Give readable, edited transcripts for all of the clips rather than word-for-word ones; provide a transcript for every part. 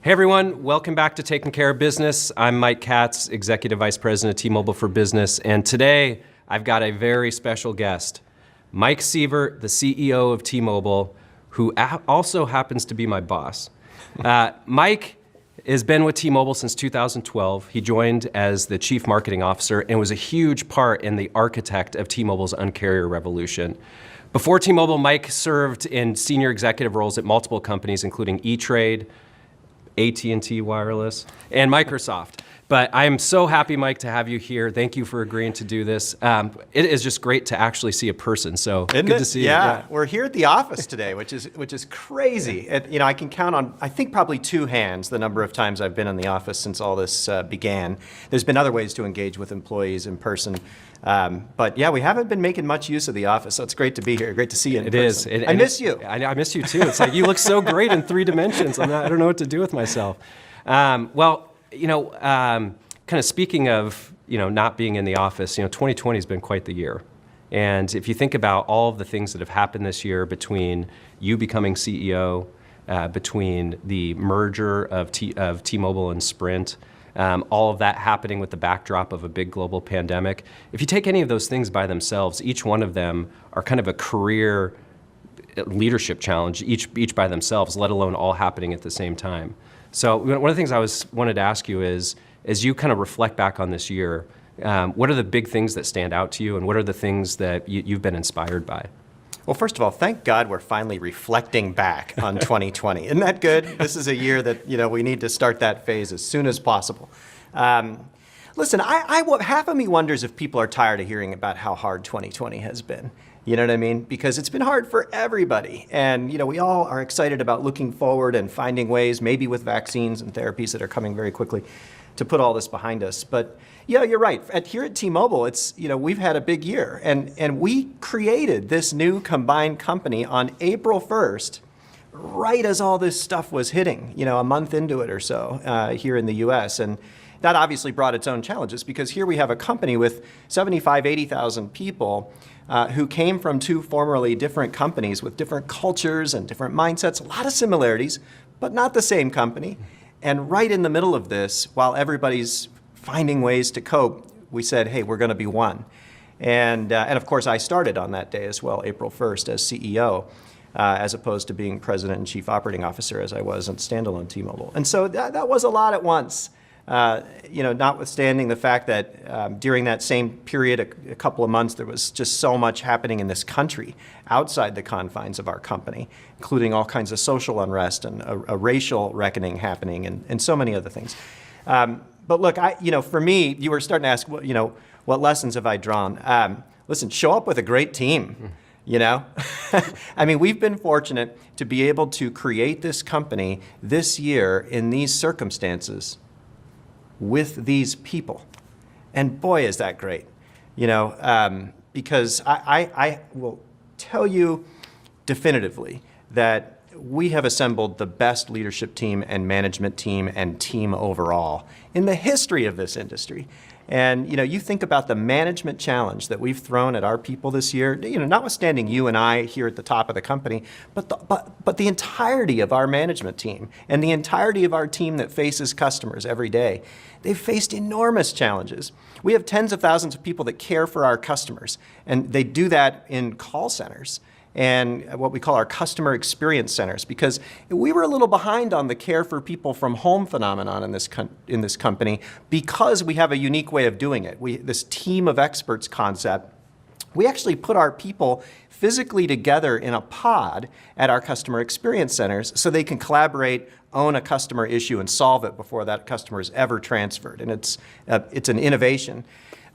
Hey everyone, welcome back to Taking Care of Business. I'm Mike Katz, Executive Vice President of T-Mobile for Business, and today I've got a very special guest, Mike Seivert, the CEO of T-Mobile, who also happens to be my boss. Mike has been with T-Mobile since 2012. He joined as the Chief Marketing Officer and was a huge part in the architect of T-Mobile's Un-carrier revolution. Before T-Mobile, Mike served in senior executive roles at multiple companies, including E-Trade, AT&T Wireless, and Microsoft. But I am so happy, Mike, to have you here. Thank you for agreeing to do this. It is just great to actually see a person, so good to see you. Yeah, we're here at the office today, which is crazy. I can count on, I think, probably two hands the number of times I've been in the office since all this began. There's been other ways to engage with employees in person. But yeah, we haven't been making much use of the office, so it's great to be here. Great to see you in person. It is. I miss you. I miss you too. It's like you look so great in 3 dimensions. I don't know what to do with myself. Kind of speaking of, not being in the office, 2020 has been quite the year. And if you think about all of the things that have happened this year between you becoming CEO, between the merger of T-Mobile and Sprint, all of that happening with the backdrop of a big global pandemic, if you take any of those things by themselves, each one of them are kind of a career leadership challenge, each by themselves, let alone all happening at the same time. So one of the things I wanted to ask you is, as you kind of reflect back on this year, what are the big things that stand out to you, and what are the things that you've been inspired by? Well, first of all, thank God we're finally reflecting back on 2020. Isn't that good? This is a year that we need to start that phase as soon as possible. Listen, half of me wonders if people are tired of hearing about how hard 2020 has been. You know what I mean? Because it's been hard for everybody. And we all are excited about looking forward and finding ways, maybe with vaccines and therapies that are coming very quickly, to put all this behind us. But yeah, you're right. Here at T-Mobile, we've had a big year. And we created this new combined company on April 1st, right as all this stuff was hitting, a month into it or so here in the US. And that obviously brought its own challenges, because here we have a company with 75,000, 80,000 people who came from two formerly different companies with different cultures and different mindsets, a lot of similarities, but not the same company. And right in the middle of this, while everybody's finding ways to cope, we said, hey, we're going to be one. And of course, I started on that day as well, April 1st, as CEO, as opposed to being president and chief operating officer as I was on standalone T-Mobile. And so that was a lot at once. Notwithstanding the fact that during that same period, a couple of months, there was just so much happening in this country outside the confines of our company, including all kinds of social unrest and a racial reckoning happening and so many other things. But look, for me, you were starting to ask, what lessons have I drawn? Listen, show up with a great team. I mean, we've been fortunate to be able to create this company this year in these circumstances with these people. And boy, is that great, because I will tell you definitively that we have assembled the best leadership team and management team and team overall in the history of this industry. And you think about the management challenge that we've thrown at our people this year, notwithstanding you and I here at the top of the company, but the entirety of our management team and the entirety of our team that faces customers every day, they've faced enormous challenges. We have tens of thousands of people that care for our customers, and they do that in call centers and what we call our customer experience centers, because we were a little behind on the care for people from home phenomenon in this company, because we have a unique way of doing it. This team of experts concept, we actually put our people physically together in a pod at our customer experience centers so they can collaborate, own a customer issue, and solve it before that customer is ever transferred. And it's an innovation.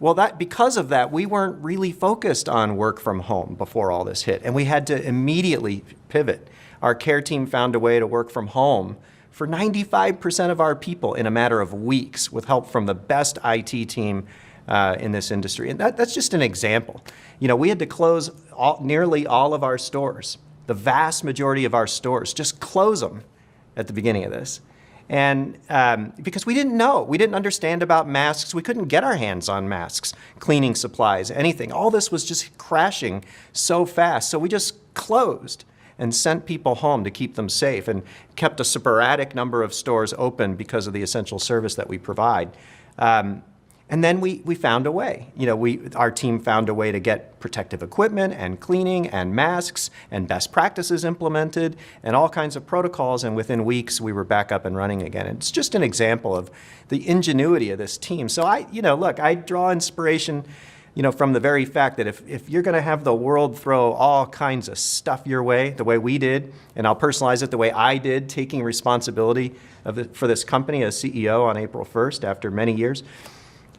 Well, because of that, we weren't really focused on work from home before all this hit, and we had to immediately pivot. Our care team found a way to work from home for 95% of our people in a matter of weeks, with help from the best IT team in this industry. And that's just an example. We had to close nearly all of our stores, the vast majority of our stores, just close them at the beginning of this. And because we didn't know, we didn't understand about masks, we couldn't get our hands on masks, cleaning supplies, anything. All this was just crashing so fast, so we just closed. and sent people home to keep them safe and kept a sporadic number of stores open because of the essential service that we provide. And then we found a way. Our team found a way to get protective equipment and cleaning and masks and best practices implemented and all kinds of protocols. And within weeks, we were back up and running again. And it's just an example of the ingenuity of this team. So I draw inspiration, from the very fact that if you're going to have the world throw all kinds of stuff your way, the way we did, and I'll personalize it the way I did, taking responsibility for this company as CEO on April 1st after many years,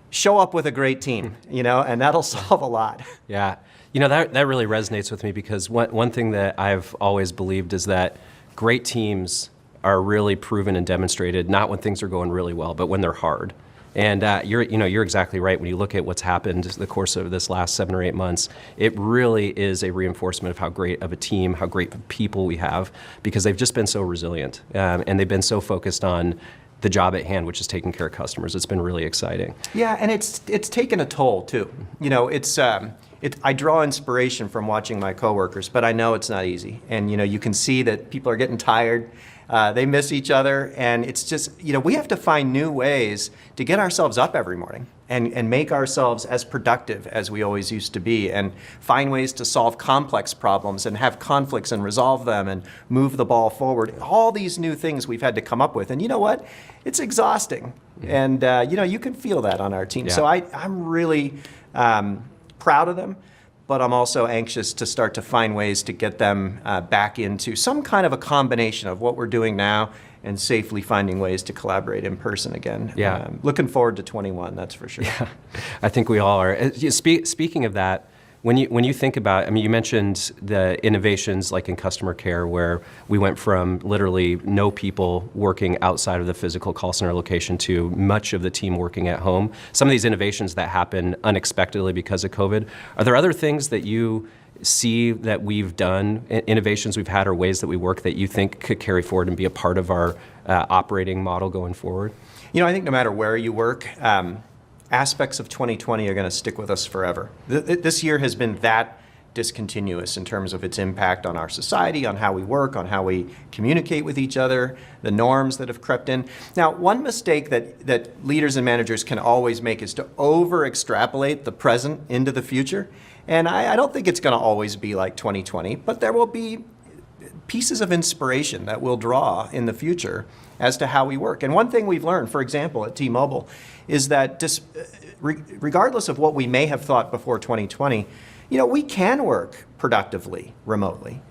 show up with a great team, and that'll solve a lot. Yeah. That really resonates with me because one thing that I've always believed is that great teams are really proven and demonstrated, not when things are going really well, but when they're hard. And you're exactly right. When you look at what's happened the course of this last 7 or 8 months, it really is a reinforcement of how great of a team, how great of people we have, because they've just been so resilient and they've been so focused on the job at hand, which is taking care of customers. It's been really exciting. Yeah, and it's taken a toll too. I draw inspiration from watching my coworkers, but I know it's not easy. And you can see that people are getting tired. They miss each other, and it's just, we have to find new ways to get ourselves up every morning and make ourselves as productive as we always used to be, and find ways to solve complex problems and have conflicts and resolve them and move the ball forward. All these new things we've had to come up with. And you know what? It's exhausting. And, you can feel that on our team. Yeah. So I'm really proud of them. But I'm also anxious to start to find ways to get them back into some kind of a combination of what we're doing now and safely finding ways to collaborate in person again. Yeah. Looking forward to 21, that's for sure. Yeah, I think we all are. Speaking of that, when you think about, you mentioned the innovations like in customer care where we went from literally no people working outside of the physical call center location to much of the team working at home. Some of these innovations that happen unexpectedly because of COVID. Are there other things that you see that we've done, innovations we've had or ways that we work that you think could carry forward and be a part of our operating model going forward? I think no matter where you work, aspects of 2020 are going to stick with us forever. This year has been that discontinuous in terms of its impact on our society, on how we work, on how we communicate with each other, the norms that have crept in. Now, one mistake that leaders and managers can always make is to over-extrapolate the present into the future. And I don't think it's going to always be like 2020, but there will be pieces of inspiration that we'll draw in the future as to how we work. And one thing we've learned, for example, at T-Mobile, is that regardless of what we may have thought before 2020, we can work productively remotely.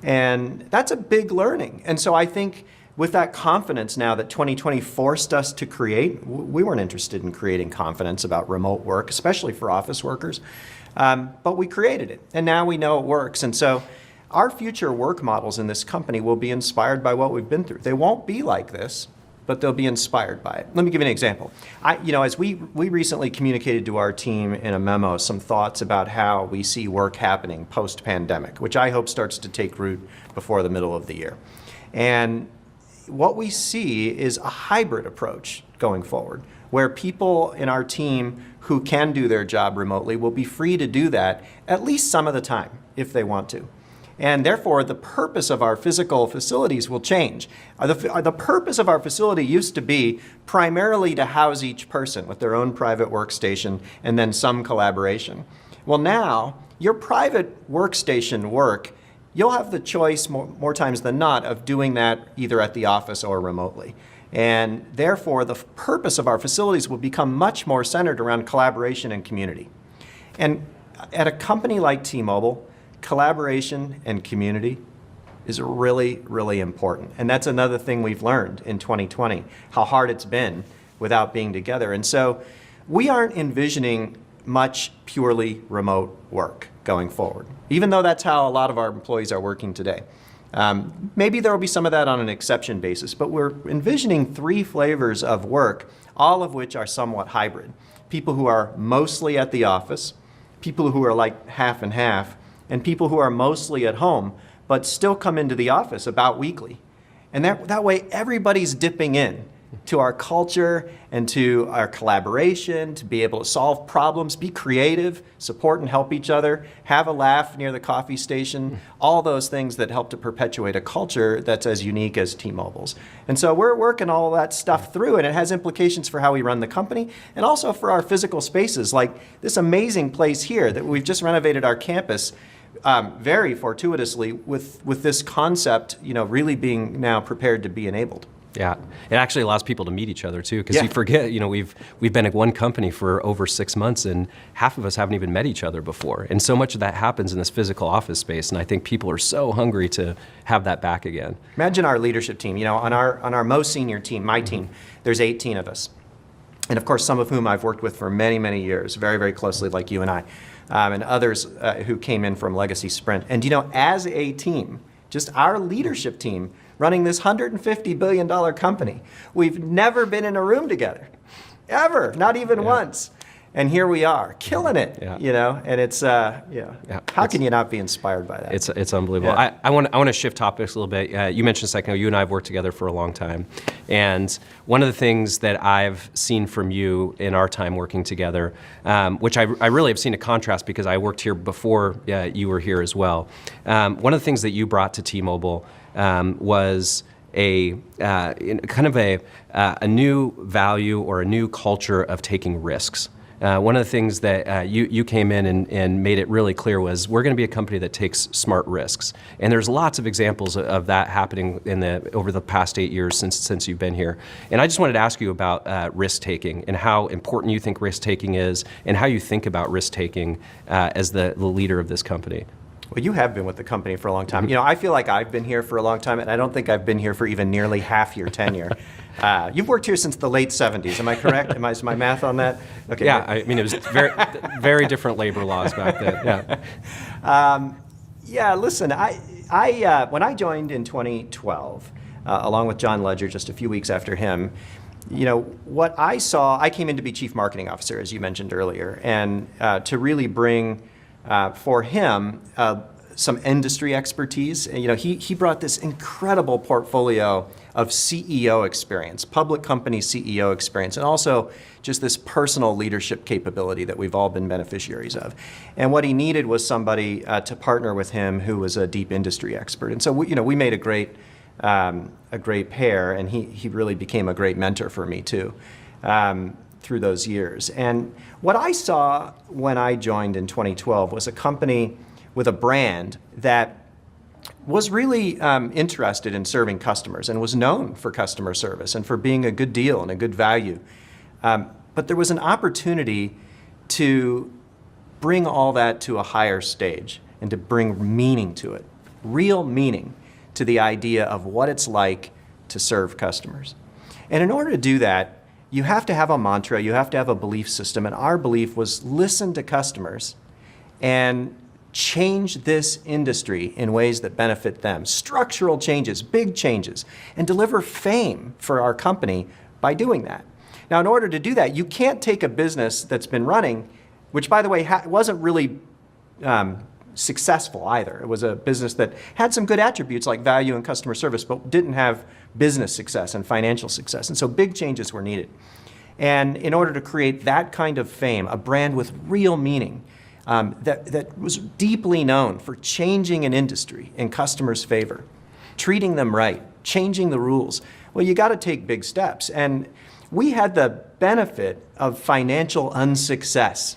And that's a big learning. And so I think with that confidence now that 2020 forced us to create, we weren't interested in creating confidence about remote work, especially for office workers, but we created it. And now we know it works. And so our future work models in this company will be inspired by what we've been through. They won't be like this, but they'll be inspired by it. Let me give you an example. As we recently communicated to our team in a memo some thoughts about how we see work happening post-pandemic, which I hope starts to take root before the middle of the year. And what we see is a hybrid approach going forward, where people in our team who can do their job remotely will be free to do that at least some of the time if they want to. And therefore, the purpose of our physical facilities will change. The purpose of our facility used to be primarily to house each person with their own private workstation and then some collaboration. Well, now, your private workstation work, you'll have the choice more times than not of doing that either at the office or remotely. And therefore, the purpose of our facilities will become much more centered around collaboration and community. And at a company like T-Mobile, collaboration and community is really, really important. And that's another thing we've learned in 2020, how hard it's been without being together. And so we aren't envisioning much purely remote work going forward, even though that's how a lot of our employees are working today. Maybe there will be some of that on an exception basis, but we're envisioning 3 flavors of work, all of which are somewhat hybrid. People who are mostly at the office, people who are like half and half, and people who are mostly at home, but still come into the office about weekly. And that way, everybody's dipping in to our culture and to our collaboration, to be able to solve problems, be creative, support and help each other, have a laugh near the coffee station, all those things that help to perpetuate a culture that's as unique as T-Mobile's. And so we're working all that stuff through, and it has implications for how we run the company and also for our physical spaces, like this amazing place here that we've just renovated our campus very fortuitously with this concept, really being now prepared to be enabled. Yeah, it actually allows people to meet each other too, because Yeah. you forget, we've been at one company for over 6 months, and half of us haven't even met each other before. And so much of that happens in this physical office space, and I think people are so hungry to have that back again. Imagine our leadership team. On our most senior team, my team, there's 18 of us. And of course, some of whom I've worked with for many, many years, very, very closely, like you and I, and others who came in from Legacy Sprint. And as a team, just our leadership team, running this $150 billion company, we've never been in a room together, ever, not even once. And here we are, killing it, and it's, how can you not be inspired by that? It's unbelievable. Yeah. I want to shift topics a little bit. You mentioned a second ago, you and I have worked together for a long time. And one of the things that I've seen from you in our time working together, which I really have seen a contrast because I worked here before you were here as well. One of the things that you brought to T-Mobile was a new value or a new culture of taking risks. One of the things that you came in and made it really clear was we're going to be a company that takes smart risks. And there's lots of examples of that happening over the past 8 years since you've been here. And I just wanted to ask you about risk taking and how important you think risk taking is and how you think about risk taking as the leader of this company. Well, you have been with the company for a long time. I feel like I've been here for a long time, and I don't think I've been here for even nearly half your tenure. You've worked here since the late 70s. Am I correct? Is my math on that? Okay. Yeah, I mean, it was very, very different labor laws back then. Yeah. Listen, when I joined in 2012, along with John Ledger just a few weeks after him, what I saw, I came in to be Chief Marketing Officer, as you mentioned earlier, and to really bring for him some industry expertise. He brought this incredible portfolio of CEO experience, public company CEO experience, and also just this personal leadership capability that we've all been beneficiaries of. And what he needed was somebody to partner with him who was a deep industry expert. And so we made a great pair, and he really became a great mentor for me too. Through those years. And what I saw when I joined in 2012 was a company with a brand that was really interested in serving customers and was known for customer service and for being a good deal and a good value. But there was an opportunity to bring all that to a higher stage and to bring meaning to it, real meaning to the idea of what it's like to serve customers. And in order to do that, you have to have a mantra, you have to have a belief system, and our belief was listen to customers and change this industry in ways that benefit them. Structural changes, big changes, and deliver fame for our company by doing that. Now, in order to do that, you can't take a business that's been running, which, by the way, wasn't really successful either. It was a business that had some good attributes like value and customer service, but didn't have business success and financial success. And so big changes were needed. And in order to create that kind of fame, a brand with real meaning, that was deeply known for changing an industry in customers' favor, treating them right, changing the rules, well, you got to take big steps. And we had the benefit of financial unsuccess.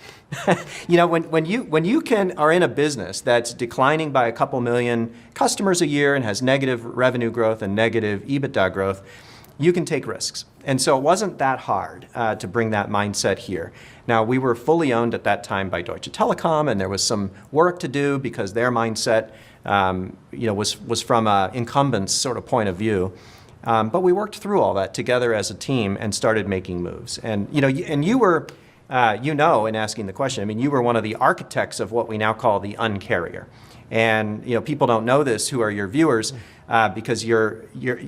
When you are in a business that's declining by a couple million customers a year and has negative revenue growth and negative EBITDA growth, you can take risks. And so it wasn't that hard to bring that mindset here. Now, we were fully owned at that time by Deutsche Telekom, and there was some work to do because their mindset was from an incumbent's sort of point of view. But we worked through all that together as a team and started making moves. And you were, in asking the question, you were one of the architects of what we now call the uncarrier. And people don't know this who are your viewers because you're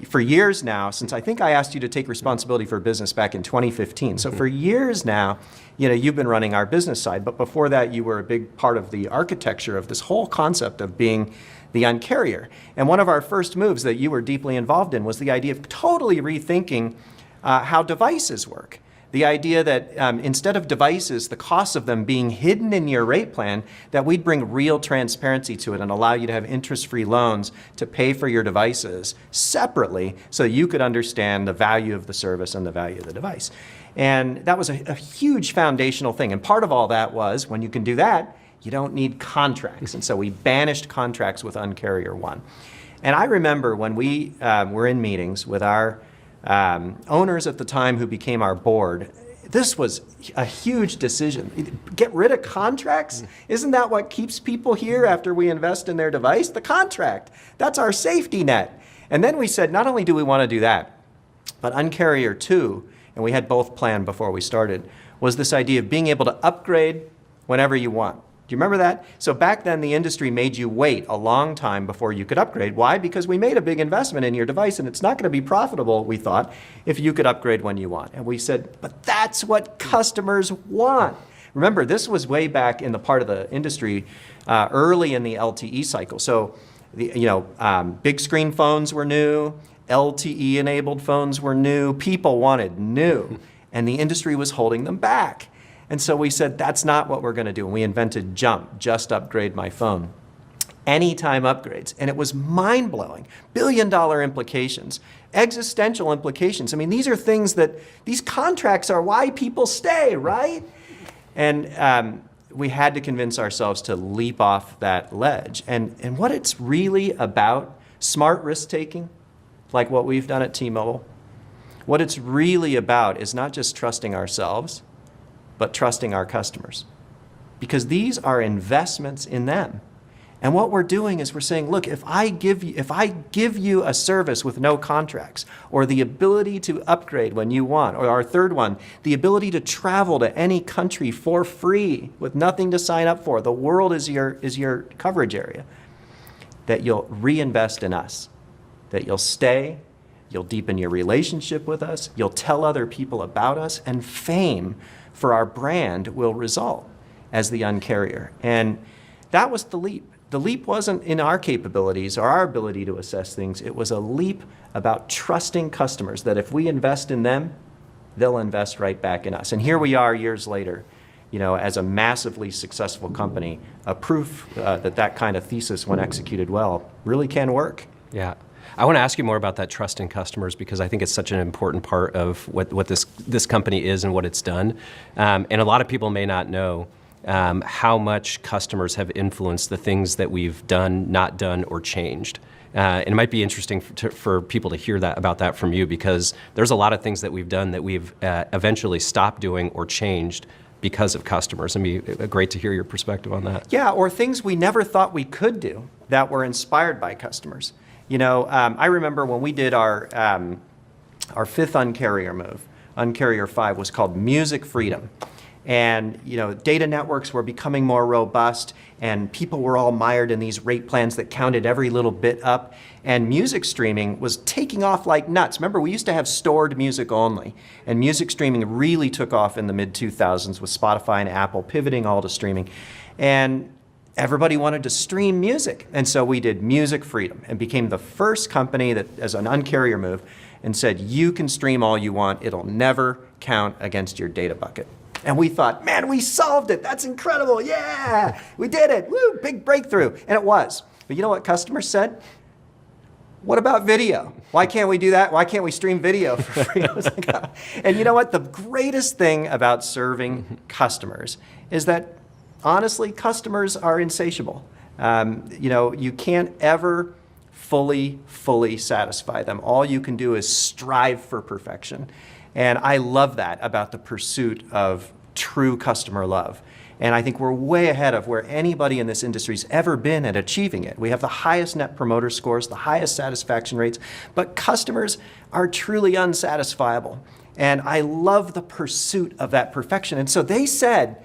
for years now, since I think I asked you to take responsibility for business back in 2015. So for years now, you've been running our business side. But before that, you were a big part of the architecture of this whole concept of being the uncarrier. And one of our first moves that you were deeply involved in was the idea of totally rethinking how devices work. The idea that instead of devices, the cost of them being hidden in your rate plan, that we'd bring real transparency to it and allow you to have interest-free loans to pay for your devices separately so you could understand the value of the service and the value of the device. And that was a huge foundational thing. And part of all that was, when you can do that, you don't need contracts. And so we banished contracts with Uncarrier One. And I remember when we were in meetings with our owners at the time who became our board, this was a huge decision. Get rid of contracts? Isn't that what keeps people here after we invest in their device? The contract. That's our safety net. And then we said, not only do we want to do that, but Uncarrier 2, and we had both planned before we started, was this idea of being able to upgrade whenever you want. Do you remember that? So back then, the industry made you wait a long time before you could upgrade. Why? Because we made a big investment in your device, and it's not going to be profitable, we thought, if you could upgrade when you want. And we said, but that's what customers want. Remember, this was way back in the part of the industry early in the LTE cycle. So, big screen phones were new, LTE-enabled phones were new, people wanted new, and the industry was holding them back. And so we said, that's not what we're going to do. And we invented Jump, just upgrade my phone. Anytime upgrades. And it was mind-blowing. $billion implications, existential implications. I mean, these are things that, these contracts are why people stay, right? And we had to convince ourselves to leap off that ledge. And what it's really about, smart risk-taking, like what we've done at T-Mobile, what it's really about is not just trusting ourselves, but trusting our customers. Because these are investments in them. And what we're doing is we're saying, look, if I give you a service with no contracts, or the ability to upgrade when you want, or our third one, the ability to travel to any country for free with nothing to sign up for, the world is your coverage area, that you'll reinvest in us, that you'll stay, you'll deepen your relationship with us, you'll tell other people about us, and fame for our brand will result as the Uncarrier. And that was the leap. The leap wasn't in our capabilities or our ability to assess things. It was a leap about trusting customers, that if we invest in them, they'll invest right back in us. And here we are years later, as a massively successful company, a proof that kind of thesis, when executed well, really can work. Yeah. I want to ask you more about that trust in customers, because I think it's such an important part of what this company is and what it's done. And a lot of people may not know how much customers have influenced the things that we've done, not done, or changed. And it might be interesting for people to hear about that from you, because there's a lot of things that we've done that we've eventually stopped doing or changed because of customers. It'd be great to hear your perspective on that. Yeah, or things we never thought we could do that were inspired by customers. I remember when we did our fifth Uncarrier move, Uncarrier 5 was called Music Freedom. And data networks were becoming more robust, and people were all mired in these rate plans that counted every little bit up. And music streaming was taking off like nuts. Remember, we used to have stored music only, and music streaming really took off in the mid-2000s with Spotify and Apple pivoting all to streaming. And everybody wanted to stream music. And so we did Music Freedom and became the first company that, as an Uncarrier move, and said, you can stream all you want. It'll never count against your data bucket. And we thought, man, we solved it. That's incredible. Yeah, we did it. Woo, big breakthrough. And it was. But you know what customers said? What about video? Why can't we do that? Why can't we stream video for free? I was like, oh. And you know what? The greatest thing about serving customers is that, honestly, customers are insatiable. You can't ever fully satisfy them. All you can do is strive for perfection. And I love that about the pursuit of true customer love. And I think we're way ahead of where anybody in this industry's ever been at achieving it. We have the highest net promoter scores, the highest satisfaction rates, but customers are truly unsatisfiable. And I love the pursuit of that perfection. And so they said,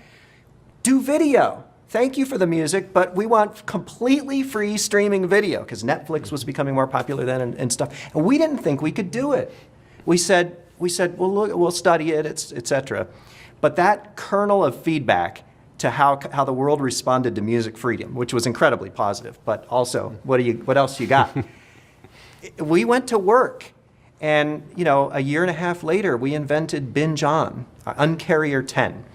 do video. Thank you for the music, but we want completely free streaming video, because Netflix was becoming more popular then and stuff. And we didn't think we could do it. We said, well, look, we'll study it, et cetera. But that kernel of feedback to how the world responded to Music Freedom, which was incredibly positive, but also, what else you got? We went to work, And a year and a half later, we invented Binge On, Uncarrier 10,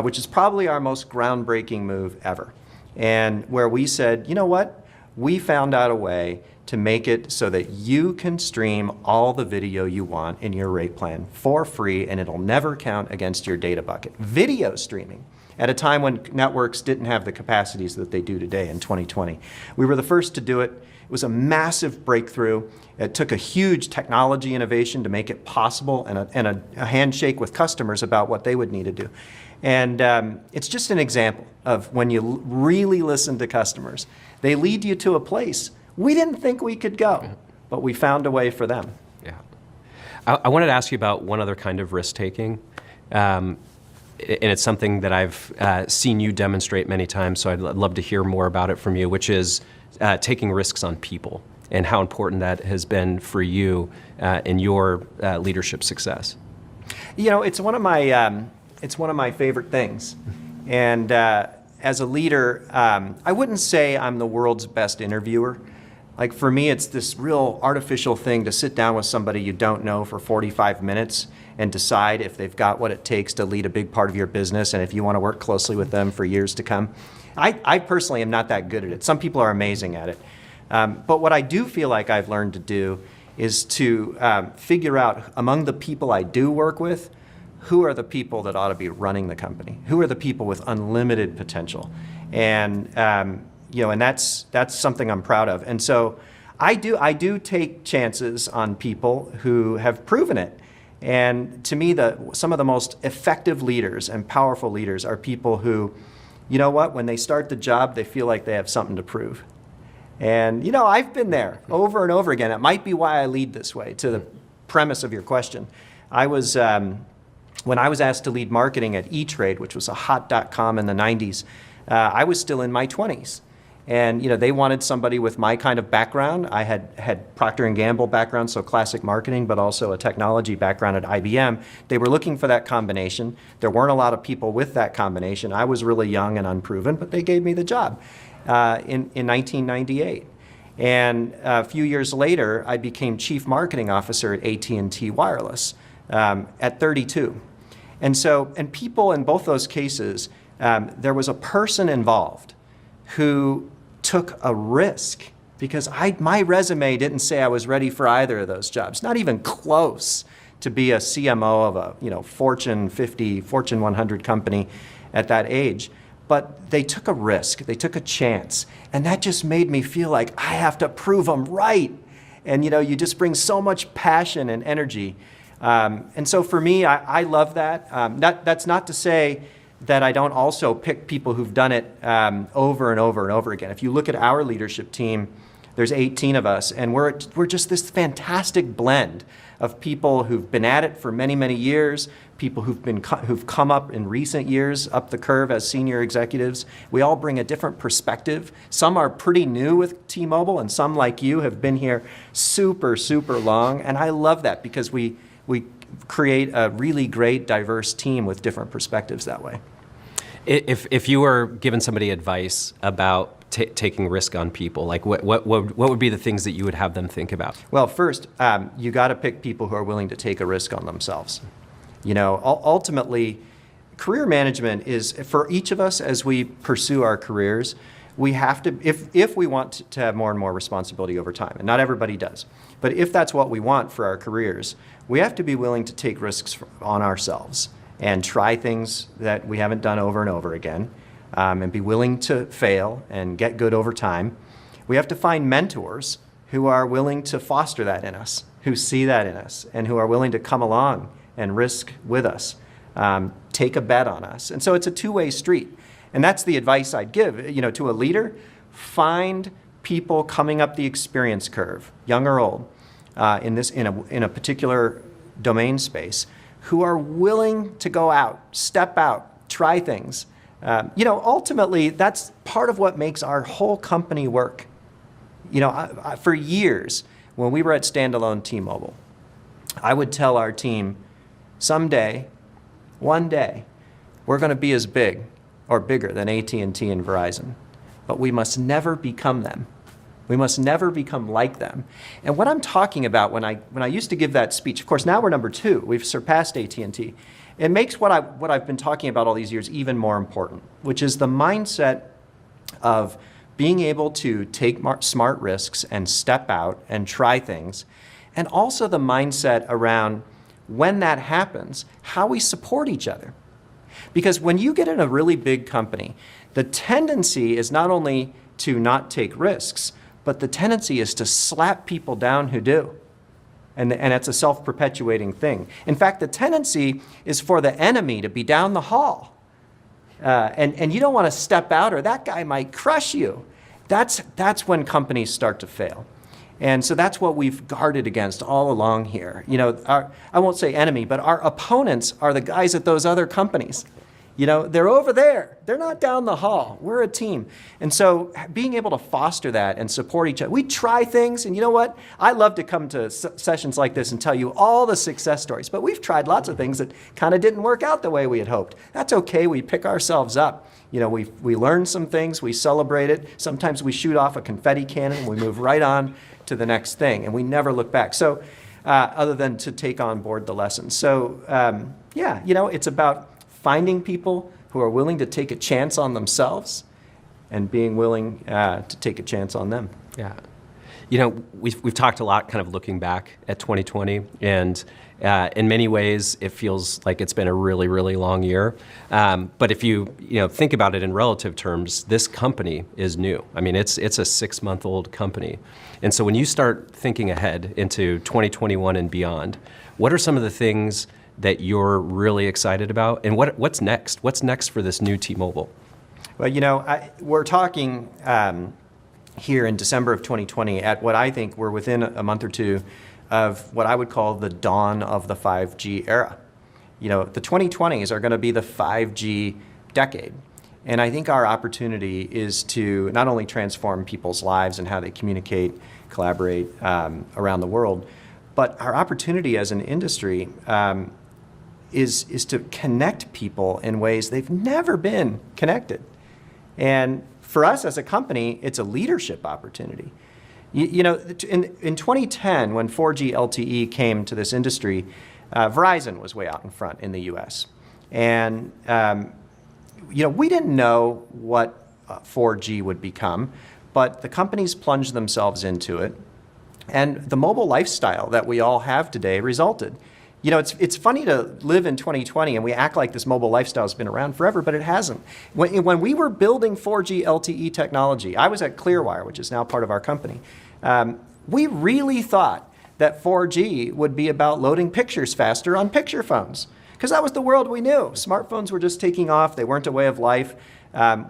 which is probably our most groundbreaking move ever. And where we said, you know what? We found out a way to make it so that you can stream all the video you want in your rate plan for free, and it'll never count against your data bucket. Video streaming at a time when networks didn't have the capacities that they do today in 2020. We were the first to do it. It was a massive breakthrough. It took a huge technology innovation to make it possible, and a handshake with customers about what they would need to do. And it's just an example of when you really listen to customers. They lead you to a place we didn't think we could go, but we found a way for them. Yeah. I wanted to ask you about one other kind of risk-taking. And it's something that I've seen you demonstrate many times, so I'd love to hear more about it from you, which is taking risks on people and how important that has been for you in your leadership success. It's one of my favorite things. And as a leader, I wouldn't say I'm the world's best interviewer. Like for me, it's this real artificial thing to sit down with somebody you don't know for 45 minutes and decide if they've got what it takes to lead a big part of your business and if you want to work closely with them for years to come. I personally am not that good at it. Some people are amazing at it. But what I do feel like I've learned to do is to figure out among the people I do work with, who are the people that ought to be running the company? Who are the people with unlimited potential? And and that's something I'm proud of. And so I do take chances on people who have proven it. And to me, some of the most effective leaders and powerful leaders are people who, when they start the job, they feel like they have something to prove. And I've been there over and over again. It might be why I lead this way. To the premise of your question, when I was asked to lead marketing at E-Trade, which was a hot.com in the 90s, I was still in my 20s. And they wanted somebody with my kind of background. I had Procter & Gamble background, so classic marketing, but also a technology background at IBM. They were looking for that combination. There weren't a lot of people with that combination. I was really young and unproven, but they gave me the job in 1998. And a few years later, I became Chief Marketing Officer at AT&T Wireless at 32. And people in both those cases, there was a person involved who took a risk because my resume didn't say I was ready for either of those jobs, not even close to be a CMO of a Fortune 50, Fortune 100 company at that age. But they took a risk, they took a chance, and that just made me feel like I have to prove them right. And you just bring so much passion and energy. And so for me, I love that. That's not to say that I don't also pick people who've done it over and over and over again. If you look at our leadership team, there's 18 of us, and we're just this fantastic blend of people who've been at it for many, many years, people who've come up in recent years up the curve as senior executives. We all bring a different perspective. Some are pretty new with T-Mobile, and some, like you, have been here super, super long. And I love that because we create a really great, diverse team with different perspectives that way. If you were giving somebody advice about taking risk on people, like what would be the things that you would have them think about? Well, first, you got to pick people who are willing to take a risk on themselves. Ultimately, career management is, for each of us as we pursue our careers, we have to, if we want to have more and more responsibility over time, and not everybody does, but if that's what we want for our careers, we have to be willing to take risks on ourselves and try things that we haven't done over and over again, and be willing to fail and get good over time. We have to find mentors who are willing to foster that in us, who see that in us, and who are willing to come along and risk with us, take a bet on us. And so it's a two-way street. And that's the advice I'd give, to a leader. Find people coming up the experience curve, young or old, in a particular domain space, who are willing to go out, step out, try things. Ultimately, that's part of what makes our whole company work. For years, when we were at standalone T-Mobile, I would tell our team, someday, one day, we're going to be as big or bigger than AT&T and Verizon, but we must never become them. We must never become like them. And what I'm talking about when I used to give that speech, of course, now we're number 2. We've surpassed AT&T. It makes what I've been talking about all these years even more important, which is the mindset of being able to take smart risks and step out and try things, and also the mindset around when that happens, how we support each other. Because when you get in a really big company, the tendency is not only to not take risks, but the tendency is to slap people down who do. And it's a self-perpetuating thing. In fact, the tendency is for the enemy to be down the hall. And you don't want to step out, or that guy might crush you. That's when companies start to fail. And so that's what we've guarded against all along here. You know, I won't say enemy, but our opponents are the guys at those other companies. You know, they're over there. They're not down the hall. We're a team. And so being able to foster that and support each other. We try things, and you know what? I love to come to sessions like this and tell you all the success stories. But we've tried lots of things that kind of didn't work out the way we had hoped. That's okay. We pick ourselves up. You know, we learn some things. We celebrate it. Sometimes we shoot off a confetti cannon, and we move right on to the next thing, and we never look back. So other than to take on board the lessons. So yeah, you know, it's about finding people who are willing to take a chance on themselves and being willing to take a chance on them. Yeah. You know, we've talked a lot kind of looking back at 2020, and in many ways it feels like it's been a really, really long year. But if you think about it in relative terms, this company is new. I mean, it's a 6-month-old company. And so when you start thinking ahead into 2021 and beyond, what are some of the things that you're really excited about, and what's next? What's next for this new T-Mobile? Well, you know, we're talking here in December of 2020 at what I think we're within a month or two of what I would call the dawn of the 5G era. You know, the 2020s are going to be the 5G decade. And I think our opportunity is to not only transform people's lives and how they communicate, collaborate around the world, but our opportunity as an industry is to connect people in ways they've never been connected. And for us as a company, it's a leadership opportunity. You know, in 2010, when 4G LTE came to this industry, Verizon was way out in front in the US. And you know, we didn't know what 4G would become, but the companies plunged themselves into it. And the mobile lifestyle that we all have today resulted. You know, it's funny to live in 2020 and we act like this mobile lifestyle has been around forever, but it hasn't. When we were building 4G LTE technology, I was at Clearwire, which is now part of our company. We really thought that 4G would be about loading pictures faster on picture phones, because that was the world we knew. Smartphones were just taking off. They weren't a way of life.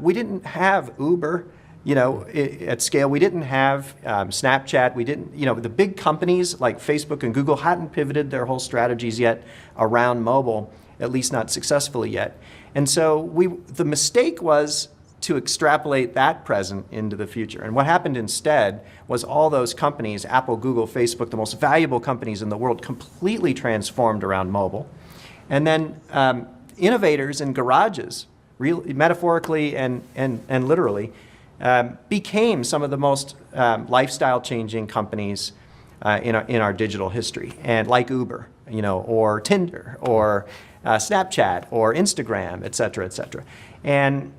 We didn't have Uber. You know, at scale, we didn't have Snapchat. We didn't, you know, the big companies like Facebook and Google hadn't pivoted their whole strategies yet around mobile, at least not successfully yet. And so the mistake was to extrapolate that present into the future. And what happened instead was all those companies, Apple, Google, Facebook, the most valuable companies in the world, completely transformed around mobile. And then innovators in garages, metaphorically and literally, became some of the most lifestyle-changing companies in our digital history, and like Uber, you know, or Tinder, or Snapchat, or Instagram, et cetera, et cetera. And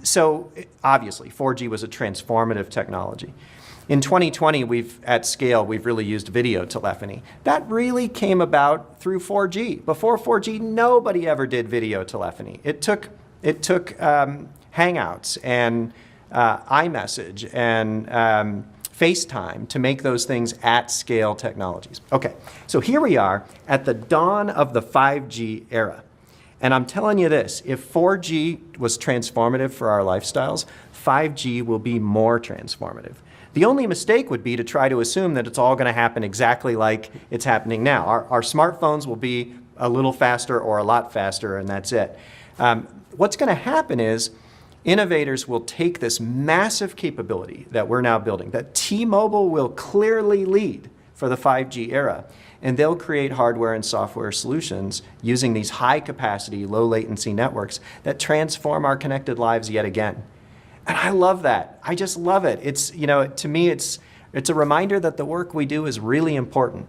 so, obviously, 4G was a transformative technology. In 2020, at scale, we've really used video telephony. That really came about through 4G. Before 4G, nobody ever did video telephony. It took Hangouts and iMessage and FaceTime to make those things at scale technologies. Okay, so here we are at the dawn of the 5G era. And I'm telling you this, if 4G was transformative for our lifestyles, 5G will be more transformative. The only mistake would be to try to assume that it's all going to happen exactly like it's happening now. Our smartphones will be a little faster or a lot faster, and that's it. What's going to happen is innovators will take this massive capability that we're now building, that T-Mobile will clearly lead for the 5G era, and they'll create hardware and software solutions using these high-capacity, low-latency networks that transform our connected lives yet again. And I love that. I just love it. It's, to me, it's a reminder that the work we do is really important.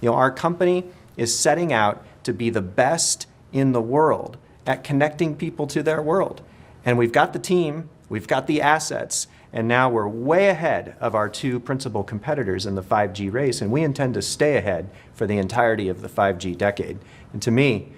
Our company is setting out to be the best in the world at connecting people to their world. And we've got the team, we've got the assets, and now we're way ahead of our two principal competitors in the 5G race, and we intend to stay ahead for the entirety of the 5G decade. And to me,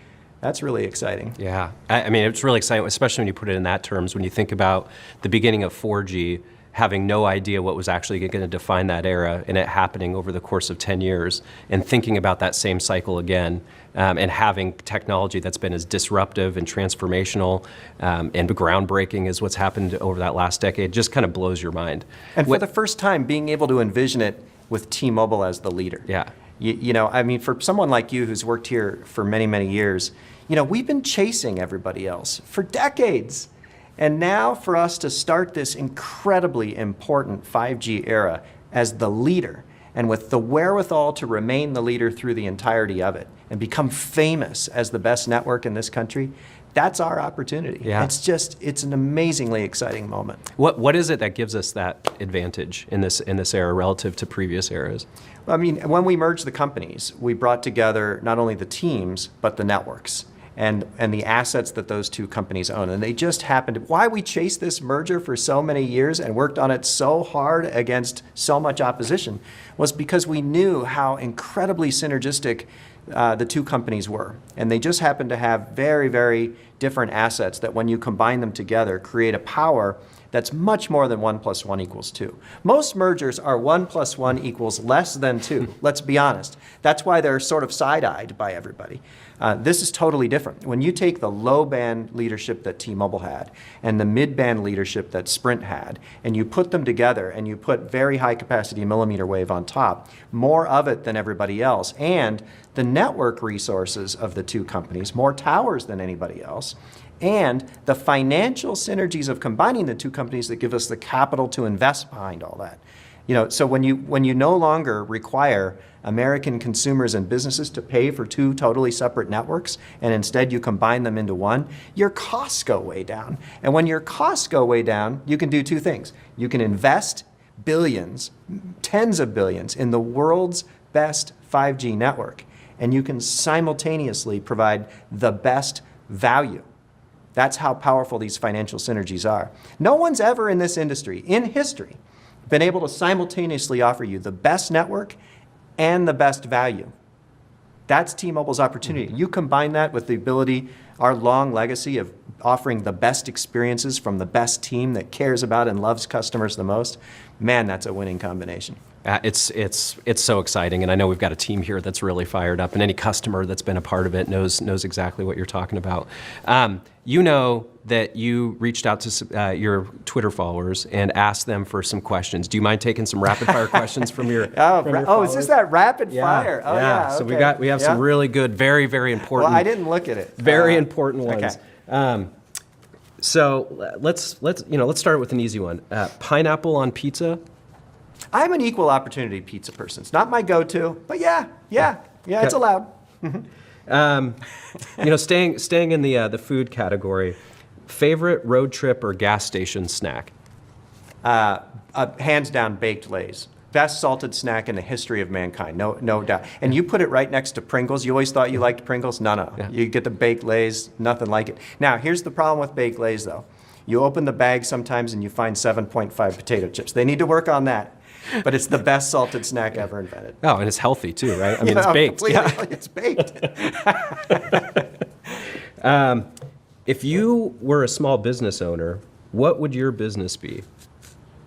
that's really exciting. Yeah, I mean, it's really exciting, especially when you put it in that terms, when you think about the beginning of 4G, having no idea what was actually going to define that era, and it happening over the course of 10 years, and thinking about that same cycle again, and having technology that's been as disruptive and transformational and groundbreaking as what's happened over that last decade just kind of blows your mind. And for the first time, being able to envision it with T-Mobile as the leader. Yeah. I mean, for someone like you who's worked here for many, many years, we've been chasing everybody else for decades. And now for us to start this incredibly important 5G era as the leader, and with the wherewithal to remain the leader through the entirety of it and become famous as the best network in this country, that's our opportunity. Yeah. It's an amazingly exciting moment. What is it that gives us that advantage in this era relative to previous eras? I mean, when we merged the companies, we brought together not only the teams, but the networks and the assets that those two companies own. And they just happened. Why we chased this merger for so many years and worked on it so hard against so much opposition was because we knew how incredibly synergistic the two companies were. And they just happened to have very, very different assets that when you combine them together create a power that's much more than 1 + 1 = 2. Most mergers are 1 + 1 = less than 2, let's be honest. That's why they're sort of side-eyed by everybody. This is totally different. When you take the low-band leadership that T-Mobile had and the mid-band leadership that Sprint had, and you put them together and you put very high-capacity millimeter wave on top, more of it than everybody else, and the network resources of the two companies, more towers than anybody else, and the financial synergies of combining the two companies that give us the capital to invest behind all that. So when you no longer require American consumers and businesses to pay for two totally separate networks, and instead you combine them into one, your costs go way down. And when your costs go way down, you can do two things. You can invest billions, tens of billions, in the world's best 5G network, and you can simultaneously provide the best value. That's how powerful these financial synergies are. No one's ever in this industry, in history, been able to simultaneously offer you the best network and the best value. That's T-Mobile's opportunity. You combine that with the ability, our long legacy of offering the best experiences from the best team that cares about and loves customers the most, man, that's a winning combination. It's so exciting, and I know we've got a team here that's really fired up, and any customer that's been a part of it knows exactly what you're talking about. You know that you reached out to your Twitter followers and asked them for some questions. Do you mind taking some rapid fire questions from your is this that rapid fire? Oh, yeah. So okay. we have some really good, very, very important. Well, I didn't look at it. Very important ones. Okay. So let's start with an easy one. Pineapple on pizza. I'm an equal opportunity pizza person. It's not my go-to, but yeah, it's allowed. Staying in the food category, favorite road trip or gas station snack? Hands down, baked Lay's. Best salted snack in the history of mankind, no doubt. And you put it right next to Pringles. You always thought you liked Pringles? No. Yeah. You get the baked Lay's, nothing like it. Now, here's the problem with baked Lay's, though. You open the bag sometimes and you find 7.5 potato chips. They need to work on that. But it's the best salted snack ever invented. Oh, and it's healthy too, right? I mean, it's baked. Yeah. It's baked. If you were a small business owner, what would your business be?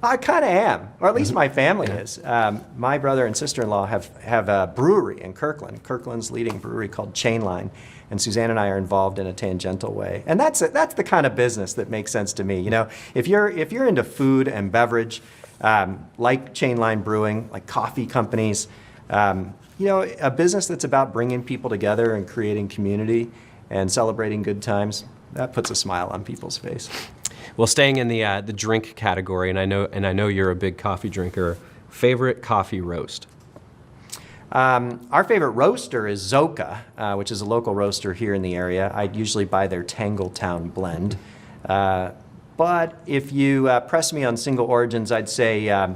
I kind of am, or at least my family is. My brother and sister-in-law have a brewery in Kirkland. Kirkland's leading brewery called Chainline, and Suzanne and I are involved in a tangential way. And that's the kind of business that makes sense to me. If you're into food and beverage, like Chainline Brewing, like coffee companies, a business that's about bringing people together and creating community and celebrating good times, that puts a smile on people's face. Well, staying in the drink category, and I know you're a big coffee drinker. Favorite coffee roast? Our favorite roaster is Zoka, which is a local roaster here in the area. I usually buy their Tangletown blend. But if you press me on single origins, I'd say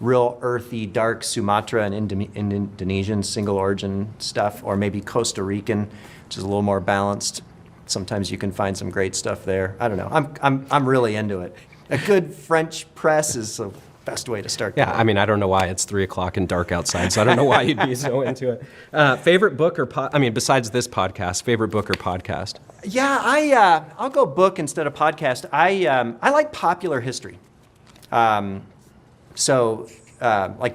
real earthy, dark Sumatra and Indonesian single origin stuff, or maybe Costa Rican, which is a little more balanced. Sometimes you can find some great stuff there. I don't know. I'm really into it. A good French press is the best way to start. Yeah, I mean, I don't know why it's 3 o'clock and dark outside, so I don't know why you'd be so into it. Favorite book or besides this podcast, favorite book or podcast? Yeah, I'll go book instead of podcast. I like popular history. Like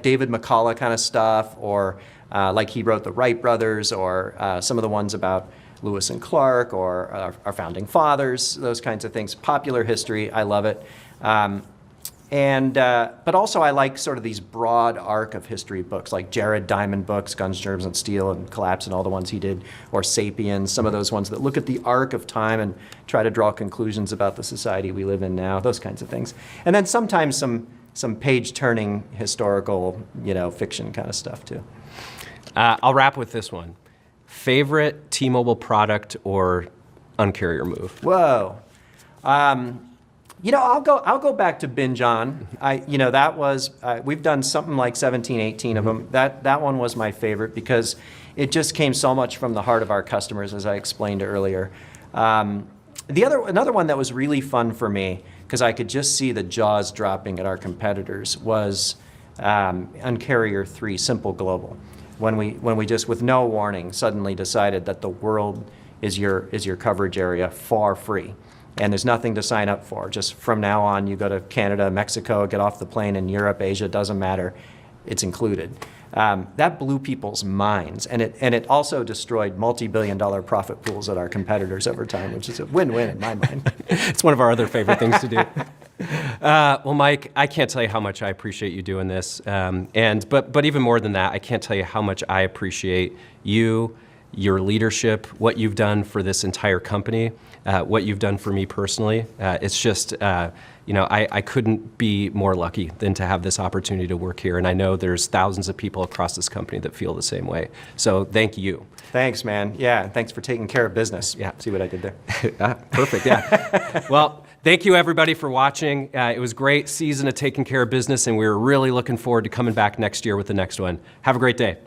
David McCullough kind of stuff, or like he wrote the Wright brothers, or some of the ones about Lewis and Clark, or our founding fathers, those kinds of things. Popular history, I love it. But also I like sort of these broad arc of history books, like Jared Diamond books, Guns, Germs, and Steel, and Collapse, and all the ones he did, or Sapiens, some of those ones that look at the arc of time and try to draw conclusions about the society we live in now, those kinds of things. And then sometimes some page-turning historical, fiction kind of stuff too. I'll wrap with this one. Favorite T-Mobile product or uncarrier move? Whoa. I'll go back to Binge On. That was, we've done something like 17, 18 of them. That one was my favorite because it just came so much from the heart of our customers, as I explained earlier. Another one that was really fun for me, because I could just see the jaws dropping at our competitors, was Uncarrier 3, Simple Global. When we just, with no warning, suddenly decided that the world is your coverage area for free. And there's nothing to sign up for. Just from now on, you go to Canada, Mexico, get off the plane in Europe, Asia, doesn't matter. It's included. That blew people's minds. And it also destroyed multi-billion-dollar profit pools at our competitors over time, which is a win-win in my mind. It's one of our other favorite things to do. Well, Mike, I can't tell you how much I appreciate you doing this. But even more than that, I can't tell you how much I appreciate you, your leadership, what you've done for this entire company, what you've done for me personally. It's just, I couldn't be more lucky than to have this opportunity to work here. And I know there's thousands of people across this company that feel the same way. So thank you. Thanks, man. Yeah, thanks for taking care of business. Yeah. See what I did there? Perfect, yeah. Well, thank you everybody for watching. It was a great season of taking care of business, and we're really looking forward to coming back next year with the next one. Have a great day.